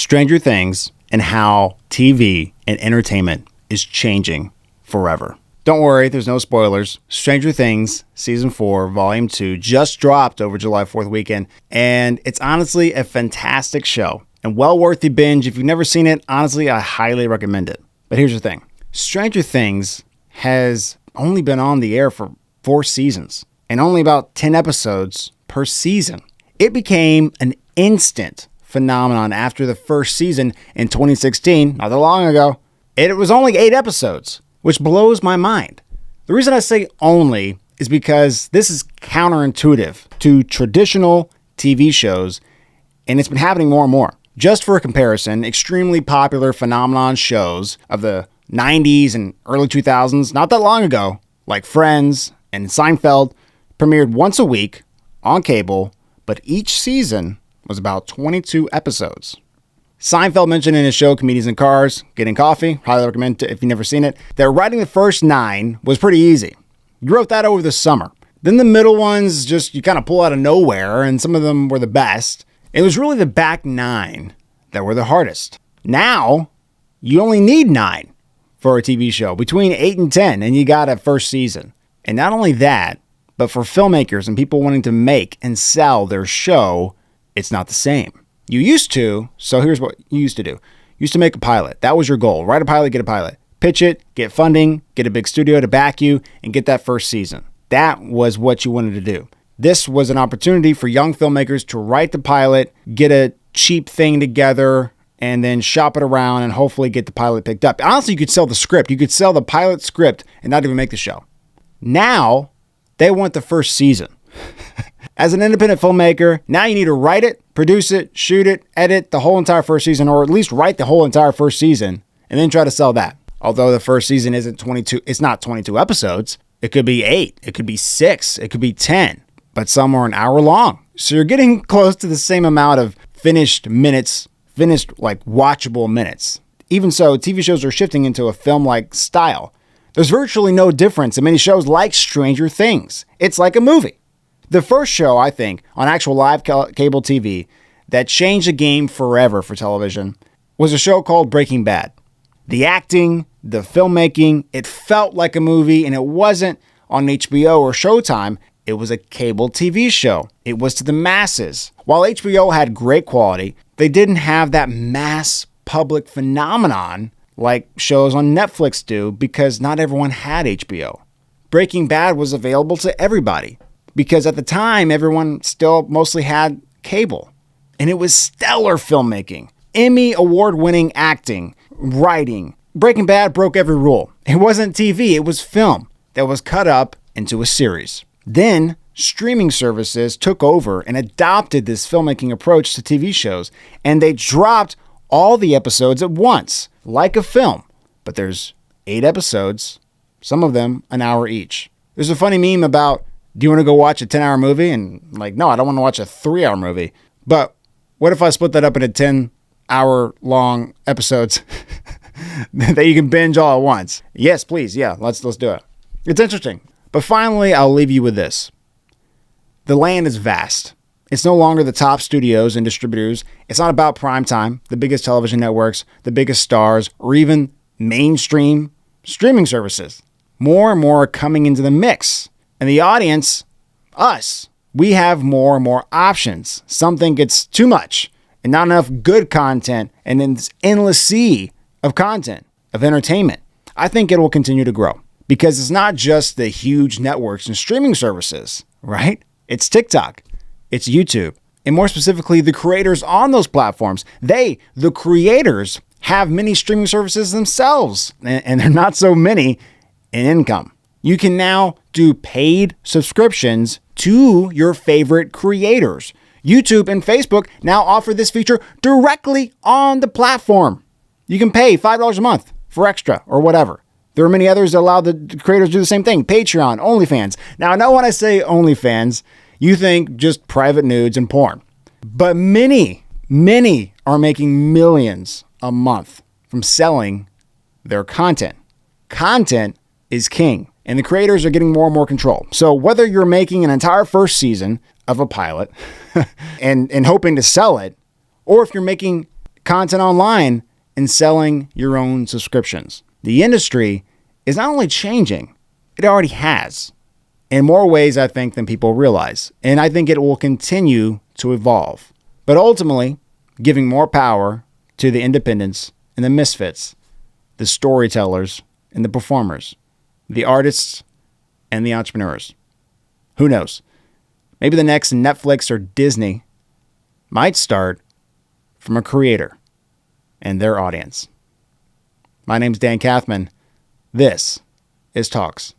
Stranger Things and how TV and entertainment is changing forever. Don't worry, there's no spoilers. Stranger Things Season 4, Volume 2 just dropped over July 4th weekend, and it's honestly a fantastic show and well worth the binge. If you've never seen it, honestly, I highly recommend it. But here's the thing. Stranger Things has only been on the air for 4 seasons and only about 10 episodes per season. It became an instant phenomenon after the first season in 2016, not that long ago. It was only 8 episodes, which blows my mind. The reason I say only is because this is counterintuitive to traditional TV shows, and it's been happening more and more. Just for a comparison, extremely popular phenomenon shows of the 90s and early 2000s, not that long ago, like Friends and Seinfeld, premiered once a week on cable, but each season was about 22 episodes. Seinfeld mentioned in his show Comedians in Cars, Getting Coffee, highly recommend it if you've never seen it, that writing the first 9 was pretty easy. You wrote that over the summer. Then the middle ones you kind of pull out of nowhere, and some of them were the best. It was really the back 9 that were the hardest. Now, you only need 9 for a TV show, between 8 and 10, and you got a first season. And not only that, but for filmmakers and people wanting to make and sell their show, it's not the same. You used to, so here's what you used to do. You used to make a pilot. That was your goal. Write a pilot, get a pilot. Pitch it, get funding, get a big studio to back you, and get that first season. That was what you wanted to do. This was an opportunity for young filmmakers to write the pilot, get a cheap thing together, and then shop it around and hopefully get the pilot picked up. Honestly, you could sell the script. You could sell the pilot script and not even make the show. Now, they want the first season. As an independent filmmaker, now you need to write it, produce it, shoot it, edit the whole entire first season, or at least write the whole entire first season, and then try to sell that. Although the first season it's not 22 episodes. It could be 8, it could be 6, it could be 10, but some are an hour long. So you're getting close to the same amount of finished watchable minutes. Even so, TV shows are shifting into a film-like style. There's virtually no difference in many shows like Stranger Things. It's like a movie. The first show, I think, on actual live cable TV that changed the game forever for television was a show called Breaking Bad. The acting, the filmmaking, it felt like a movie, and it wasn't on HBO or Showtime. It was a cable TV show. It was to the masses. While HBO had great quality, they didn't have that mass public phenomenon like shows on Netflix do because not everyone had HBO. Breaking Bad was available to everybody because at the time, everyone still mostly had cable. And it was stellar filmmaking, Emmy award-winning acting, writing. Breaking Bad broke every rule. It wasn't TV, it was film that was cut up into a series. Then, streaming services took over and adopted this filmmaking approach to TV shows, and they dropped all the episodes at once, like a film. But there's 8 episodes, some of them an hour each. There's a funny meme about, do you want to go watch a 10-hour movie? And no, I don't want to watch a 3-hour movie. But what if I split that up into 10-hour long episodes that you can binge all at once? Yes, please. Yeah, let's do it. It's interesting. But finally, I'll leave you with this. The land is vast. It's no longer the top studios and distributors. It's not about primetime, the biggest television networks, the biggest stars, or even mainstream streaming services. More and more are coming into the mix. And the audience, us, we have more and more options. Some think it's too much and not enough good content, and then this endless sea of content, of entertainment. I think it will continue to grow because it's not just the huge networks and streaming services, right? It's TikTok, it's YouTube, and more specifically, the creators on those platforms. They, the creators, have many streaming services themselves, and they're not so many in income. You can now do paid subscriptions to your favorite creators. YouTube and Facebook now offer this feature directly on the platform. You can pay $5 a month for extra or whatever. There are many others that allow the creators to do the same thing. Patreon, OnlyFans. Now, I know when I say OnlyFans, you think just private nudes and porn. But many are making millions a month from selling their content. Content is king. And the creators are getting more and more control. So whether you're making an entire first season of a pilot and hoping to sell it, or if you're making content online and selling your own subscriptions. The industry is not only changing, it already has. In more ways, I think, than people realize. And I think it will continue to evolve. But ultimately, giving more power to the independents and the misfits, the storytellers and the performers, the artists and the entrepreneurs. Who knows? Maybe the next Netflix or Disney might start from a creator and their audience. My name's Dan Kathman. This is Talks.